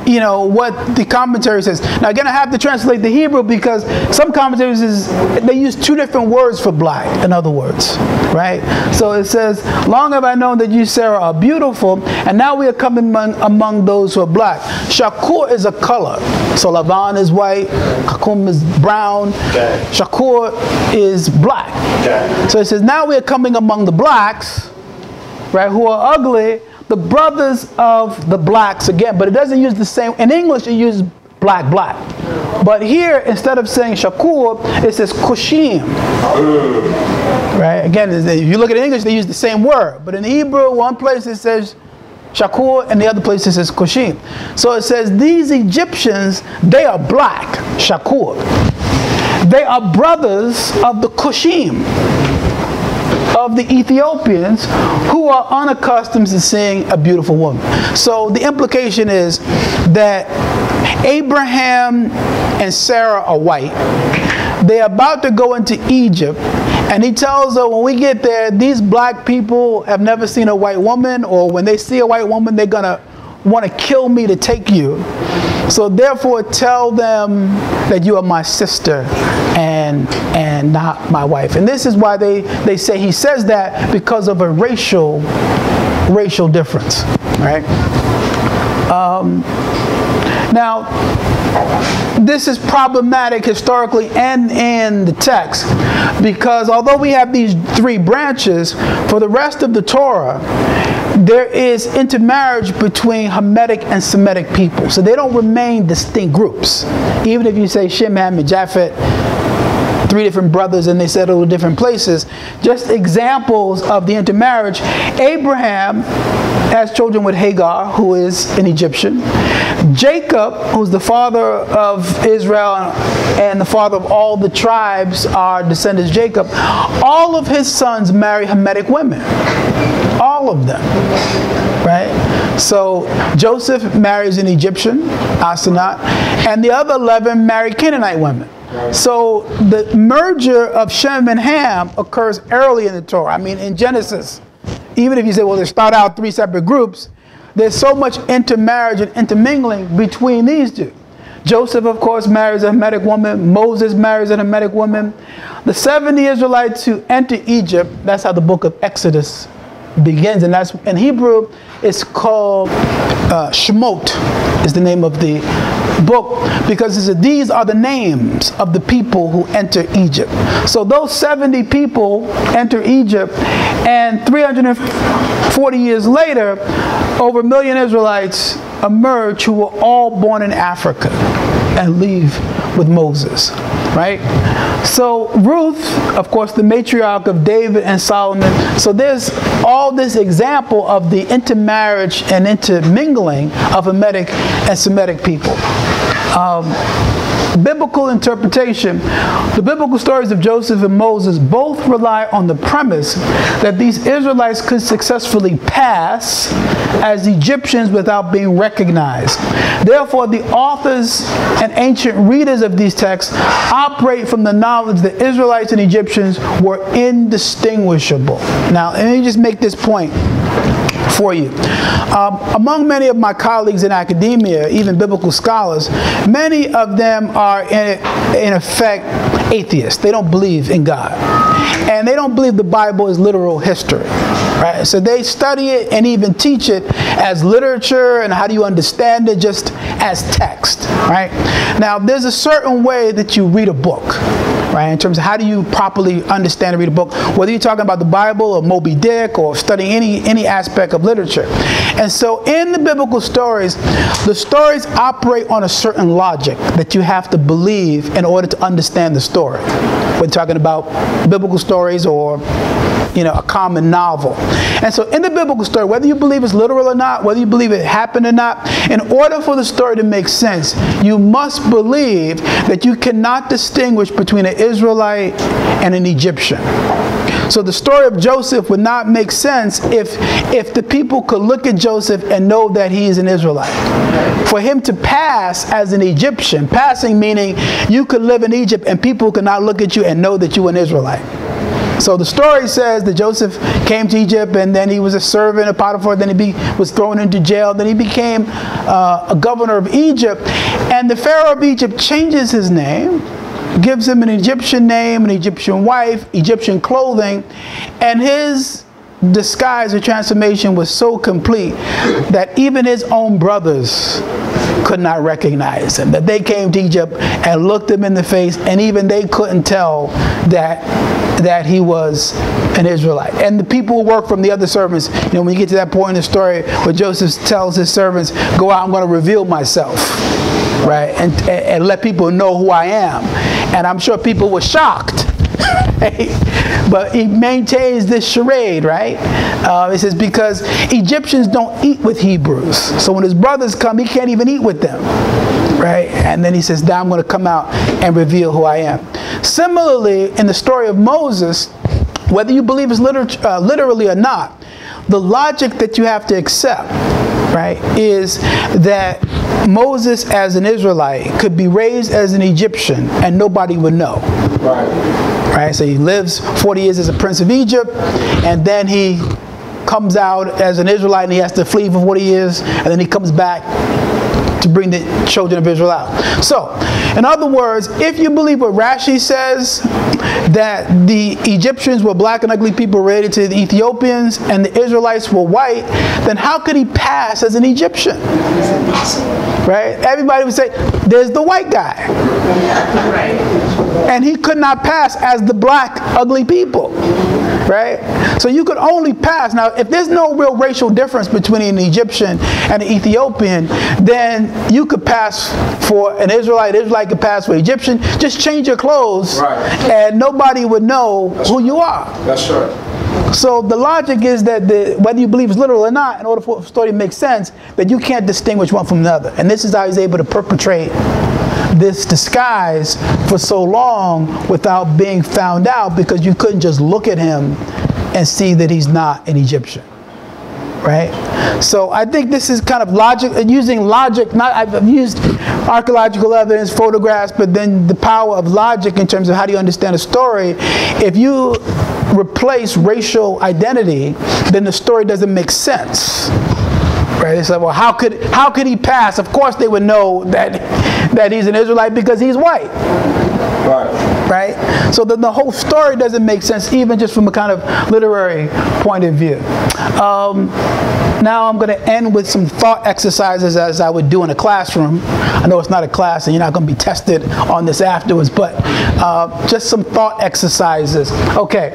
you know, what the commentary says. Now again, I have to translate the Hebrew because some commentaries they use two different words for black, in other words, right? So it says, long have I known that you, Sarah, are beautiful, and now we are coming among those who are black. Shakur is a color. So Lavan is white, Kakum is brown, Shakur is black. So it says, now we are coming among the blacks, right, who are ugly, the brothers of the blacks again, but it doesn't use the same. In English, it uses black. But here, instead of saying shakur, it says kushim. Right? Again, if you look at it in English, they use the same word. But in Hebrew, one place it says shakur, and the other place it says kushim. So it says these Egyptians, they are black, shakur. They are brothers of the kushim, of the Ethiopians, who are unaccustomed to seeing a beautiful woman. So the implication is that Abraham and Sarah are white. They're about to go into Egypt, and he tells her, when we get there, these black people have never seen a white woman, or when they see a white woman, they're going to want to kill me to take you. So therefore tell them that you are my sister and not my wife. And this is why they say he says that, because of a racial difference, right? Now, this is problematic historically and in the text, because although we have these three branches, for the rest of the Torah, there is intermarriage between Hamitic and Semitic people. So they don't remain distinct groups. Even if you say Shem, Ham, and Japheth, three different brothers, and they settled in different places, just examples of the intermarriage. Abraham has children with Hagar, who is an Egyptian. Jacob, who's the father of Israel and the father of all the tribes, are descendants of Jacob. All of his sons marry Hamitic women. All of them, right? So Joseph marries an Egyptian, Asenat, and the other 11 marry Canaanite women. So the merger of Shem and Ham occurs early in the Torah. I mean, in Genesis, even if you say, well, they start out three separate groups, there's so much intermarriage and intermingling between these two. Joseph, of course, marries a Hamitic woman. Moses marries a Hamitic woman. The 70 Israelites who enter Egypt, that's how the book of Exodus begins, and that's in Hebrew it's called Shemot is the name of the book, because it says these are the names of the people who enter Egypt. So those 70 people enter Egypt, and 340 years later, over 1 million Israelites emerge who were all born in Africa and leave with Moses. right? So Ruth, of course, the matriarch of David and Solomon. So there's all this example of the intermarriage and intermingling of Hamitic and Semitic people. Biblical interpretation. The biblical stories of Joseph and Moses both rely on the premise that these Israelites could successfully pass as Egyptians without being recognized. Therefore, the authors and ancient readers of these texts operate from the knowledge that Israelites and Egyptians were indistinguishable. Now, let me just make this point for you. Among many of my colleagues in academia, even biblical scholars, many of them are in effect atheists. They don't believe in God. And they don't believe the Bible is literal history. Right? So they study it and even teach it as literature, and how do you understand it, just as text. Right? Now, there's a certain way that you read a book. Right, in terms of how do you properly understand and read a book, whether you're talking about the Bible or Moby Dick or studying any aspect of literature. And so in the biblical stories, the stories operate on a certain logic that you have to believe in order to understand the story. We're talking about biblical stories or, you know, a common novel. And so in the biblical story, whether you believe it's literal or not, whether you believe it happened or not, in order for the story to make sense, you must believe that you cannot distinguish between an Israelite and an Egyptian. So the story of Joseph would not make sense if the people could look at Joseph and know that he is an Israelite. For him to pass as an Egyptian, passing meaning you could live in Egypt and people could not look at you and know that you were an Israelite. So the story says that Joseph came to Egypt, and then he was a servant of Potiphar, then he was thrown into jail, then he became a governor of Egypt, and the Pharaoh of Egypt changes his name, gives him an Egyptian name, an Egyptian wife, Egyptian clothing, and his disguise or transformation was so complete that even his own brothers could not recognize him, that they came to Egypt and looked him in the face, and even they couldn't tell that he was an Israelite. And the people who work from the other servants, you know, when you get to that point in the story where Joseph tells his servants, go out, I'm going to reveal myself, right, and let people know who I am. And I'm sure people were shocked. But he maintains this charade, right? It says, because Egyptians don't eat with Hebrews. So when his brothers come, he can't even eat with them. Right? And then he says, now I'm going to come out and reveal who I am. Similarly, in the story of Moses, whether you believe it's literally or not, the logic that you have to accept, right, is that Moses as an Israelite could be raised as an Egyptian and nobody would know. Right? So he lives 40 years as a prince of Egypt, and then he comes out as an Israelite and he has to flee for 40 years, and then he comes back to bring the children of Israel out. So, in other words, if you believe what Rashi says, that the Egyptians were black and ugly people related to the Ethiopians and the Israelites were white, then how could he pass as an Egyptian? Right? Everybody would say, there's the white guy. Right. And he could not pass as the black ugly people. Right? So you could only pass. Now, if there's no real racial difference between an Egyptian and an Ethiopian, then you could pass for an Israelite. Israelite could pass for Egyptian. Just change your clothes, right, and nobody would know who you are. That's right. So the logic is that whether you believe it's literal or not, in order for the story to make sense, that you can't distinguish one from another. And this is how he's able to perpetrate this disguise for so long without being found out, because you couldn't just look at him and see that he's not an Egyptian. Right? So I think this is kind of logic, using logic, I've used archaeological evidence, photographs, but then the power of logic in terms of how do you understand a story. If you replace racial identity, then the story doesn't make sense. Right? It's like, well, how could he pass? Of course they would know that he's an Israelite because he's white. Right? So the whole story doesn't make sense, even just from a kind of literary point of view. Now I'm going to end with some thought exercises as I would do in a classroom. I know it's not a class and you're not going to be tested on this afterwards, but just some thought exercises. Okay.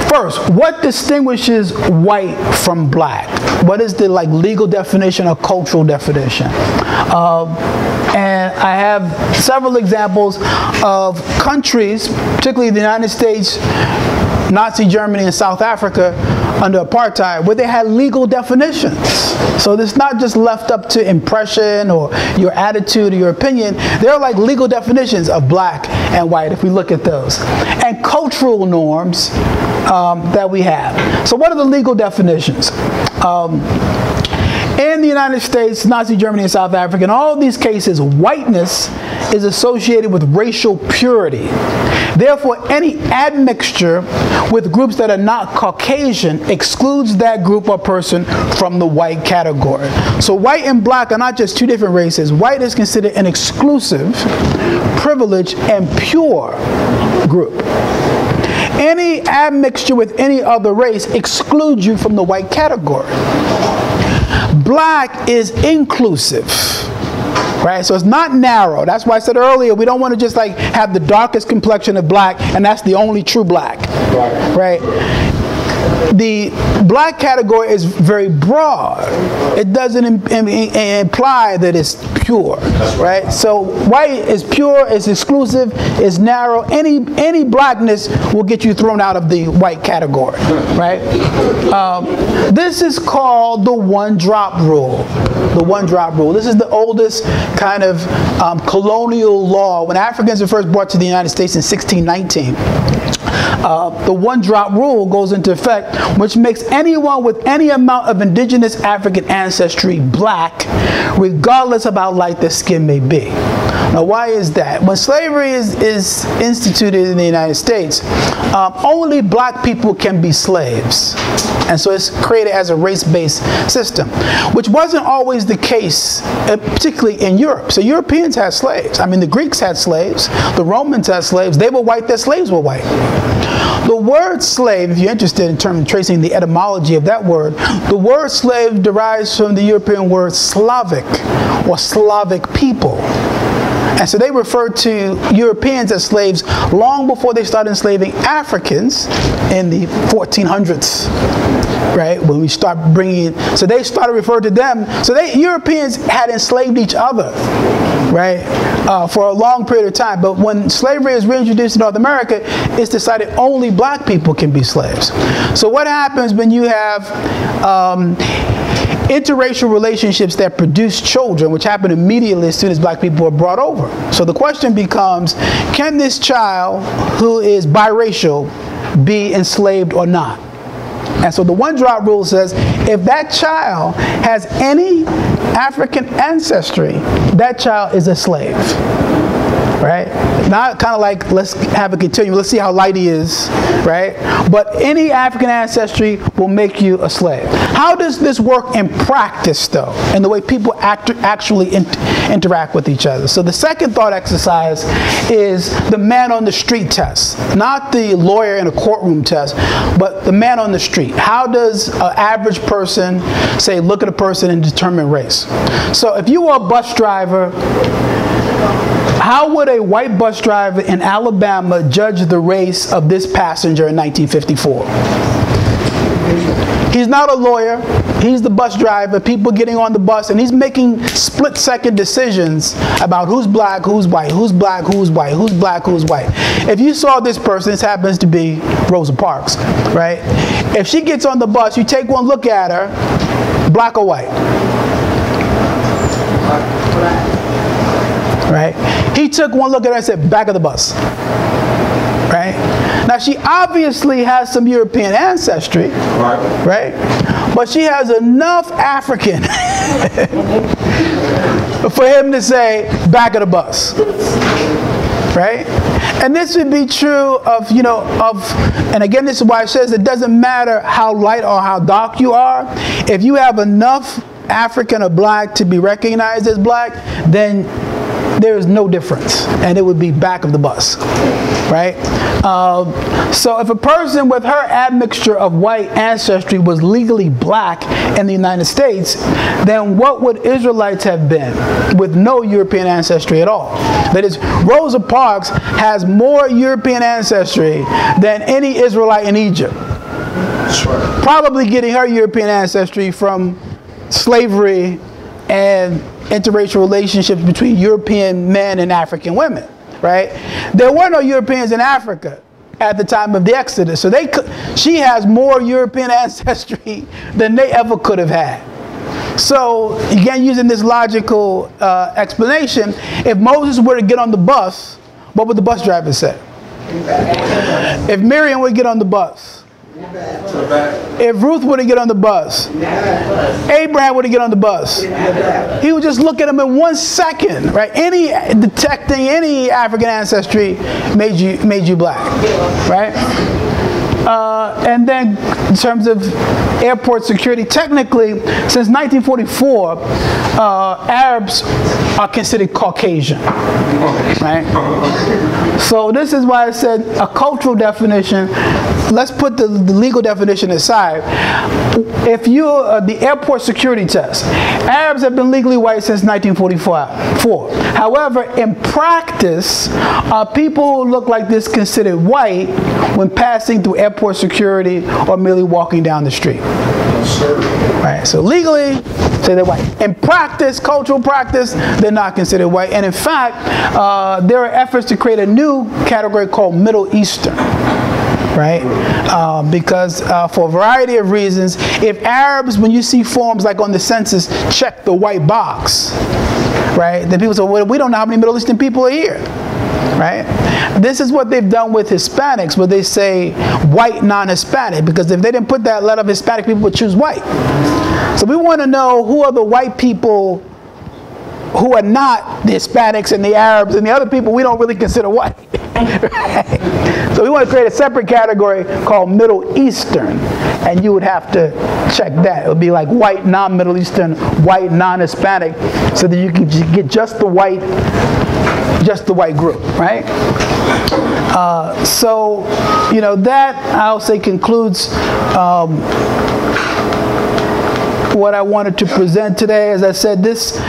First, what distinguishes white from black? What is the legal definition or cultural definition? And I have several examples of countries, particularly the United States, Nazi Germany, and South Africa under apartheid, where they had legal definitions. So it's not just left up to impression or your attitude or your opinion. There are legal definitions of black and white if we look at those. And cultural norms that we have. So what are the legal definitions? In the United States, Nazi Germany, and South Africa, in all of these cases, whiteness is associated with racial purity. Therefore, any admixture with groups that are not Caucasian excludes that group or person from the white category. So white and black are not just two different races. White is considered an exclusive, privileged, and pure group. Any admixture with any other race excludes you from the white category. Black is inclusive, right? So it's not narrow. That's why I said earlier, we don't want to just have the darkest complexion of black and that's the only true black, right? The black category is very broad. It doesn't imply that it's pure, right? So white is pure, is exclusive, is narrow. Any blackness will get you thrown out of the white category, right? This is called the one-drop rule. The one-drop rule. This is the oldest kind of colonial law. When Africans were first brought to the United States in 1619, the one-drop rule goes into effect, which makes anyone with any amount of indigenous African ancestry black, regardless of how light their skin may be. Now, why is that? When slavery is instituted in the United States, only black people can be slaves. And so it's created as a race-based system, which wasn't always the case, particularly in Europe. So Europeans had slaves. I mean, the Greeks had slaves. The Romans had slaves. They were white, their slaves were white. The word slave, if you're interested in terms of tracing the etymology of that word, the word slave derives from the European word Slavic or Slavic people. And so they referred to Europeans as slaves long before they started enslaving Africans in the 1400s, right? When we start bringing, so they started referring to them. So Europeans had enslaved each other, right, for a long period of time. But when slavery is reintroduced in North America, it's decided only black people can be slaves. So what happens when you have interracial relationships that produce children, which happen immediately as soon as black people are brought over? So the question becomes, can this child who is biracial be enslaved or not? And so the one-drop rule says if that child has any African ancestry, that child is a slave. Right? Not kind of like, let's have a continuum, let's see how light he is, right? But any African ancestry will make you a slave. How does this work in practice, though, and the way people actually interact with each other? So the second thought exercise is the man on the street test. Not the lawyer in a courtroom test, but the man on the street. How does an average person, say, look at a person and determine race? So if you were a bus driver, how would a white bus driver in Alabama judge the race of this passenger in 1954? He's not a lawyer. He's the bus driver, people getting on the bus, and he's making split-second decisions about who's black, who's white, who's black, who's white, who's black, who's white. If you saw this person, this happens to be Rosa Parks, right? If she gets on the bus, you take one look at her, black or white? Right? He took one look at her and said, back of the bus. Right? Now, she obviously has some European ancestry, right? But she has enough African for him to say, back of the bus. Right? And this would be true of, and again, this is why it says it doesn't matter how light or how dark you are. If you have enough African or black to be recognized as black, then there is no difference, and it would be back of the bus, right? So if a person with her admixture of white ancestry was legally black in the United States, then what would Israelites have been with no European ancestry at all? That is, Rosa Parks has more European ancestry than any Israelite in Egypt. Probably getting her European ancestry from slavery and interracial relationships between European men and African women, right? There were no Europeans in Africa at the time of the Exodus, so she has more European ancestry than they ever could have had. So again, using this logical explanation, if Moses were to get on the bus, what would the bus driver say? If Miriam would get on the bus, if Ruth were to get on the bus, Abraham were to get on the bus, he would just look at them in 1 second, right? Detecting any African ancestry made you black, right? And then in terms of airport security, technically, since 1944, Arabs are considered Caucasian, right? So this is why I said a cultural definition. Let's put the legal definition aside. If you the airport security test, Arabs have been legally white since 1944. However, in practice, people who look like this considered white when passing through airport security or merely walking down the street. Right. So legally, say they're white. In practice, cultural practice, they're not considered white. And in fact, there are efforts to create a new category called Middle Eastern. Right? Because for a variety of reasons, if Arabs, when you see forms like on the census, check the white box, right? Then people say, well, we don't know how many Middle Eastern people are here, right? This is what they've done with Hispanics, where they say white non-Hispanic, because if they didn't put that, a lot of Hispanic people would choose white. So we want to know who are the white people who are not the Hispanics and the Arabs and the other people we don't really consider white. Right? So we want to create a separate category called Middle Eastern, and you would have to check that. It would be like white non-Middle Eastern, white non-Hispanic, so that you can get just the white group, right? So, you know, that I'll say concludes what I wanted to present today. As I said, this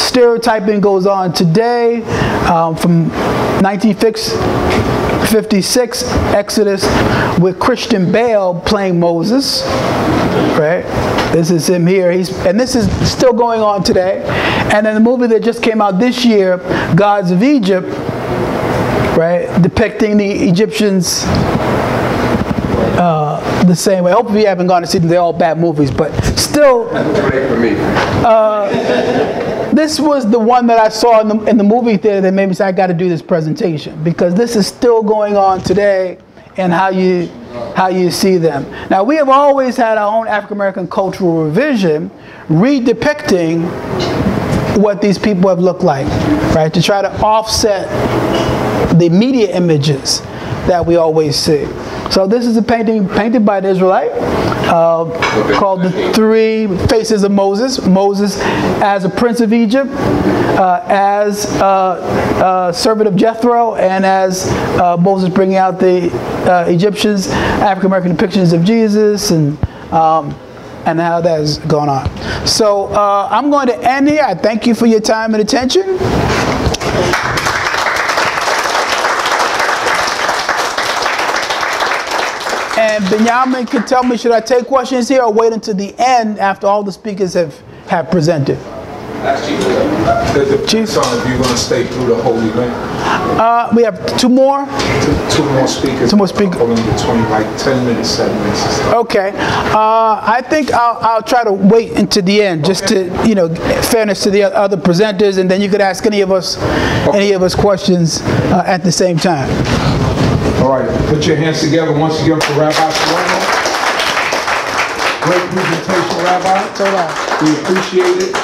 stereotyping goes on today from 1956 Exodus with Christian Bale playing Moses, right? This is him here. And this is still going on today. And then the movie that just came out this year, Gods of Egypt, right, depicting the Egyptians the same way. Hopefully you haven't gone to see them. They're all bad movies, but still, this was the one that I saw in the movie theater that made me say I got to do this presentation, because this is still going on today, and how you see them. Now, we have always had our own African American cultural revision, redepicting what these people have looked like, right, to try to offset the media images that we always see. So this is a painting painted by an Israelite called The Three Faces of Moses. Moses as a prince of Egypt, as a servant of Jethro, and as Moses bringing out the Egyptians, African American depictions of Jesus, and how that has gone on. So I'm going to end here. I thank you for your time and attention. And Benjamin can tell me, should I take questions here or wait until the end after all the speakers have presented? That's Chief. If you're going to stay through the whole event. We have two more? Two more speakers. Two more speakers. Between like 10 minutes, 7 minutes and stuff. Okay. I think I'll try to wait until the end, just to, you know, fairness to the other presenters, and then you could ask any of us questions at the same time. All right, put your hands together once again for Rabbi Sholomo. Great presentation, Rabbi. We appreciate it.